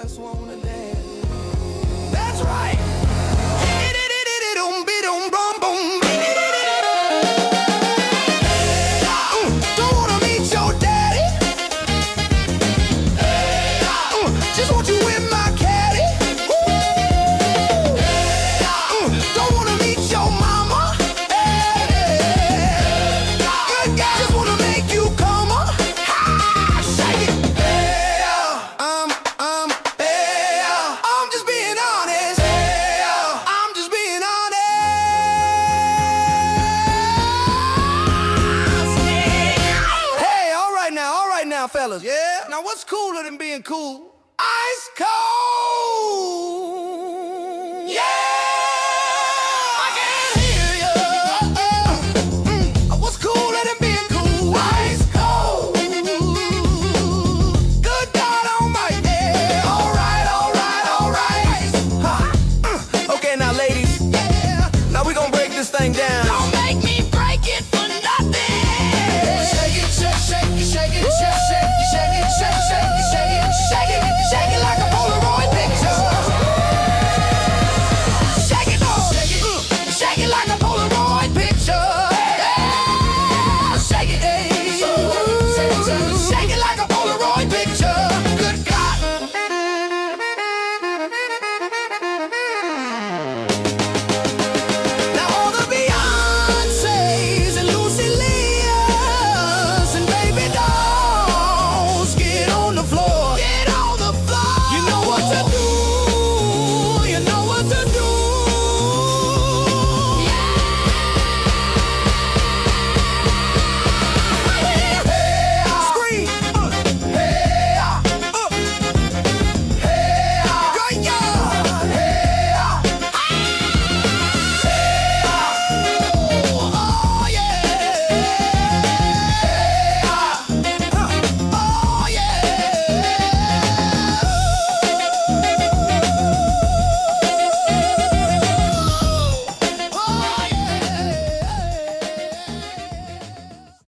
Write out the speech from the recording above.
just wanna dance. That's right. Don't wanna meet your daddy. Just want you in my caddy. Don't wanna meet your mama. Good guy, just wanna make you come on. Shake it. I'm just being honest. I'm just being honest. Hey, all right now, fellas. Yeah. Now, what's cooler than being cool? Ice cold.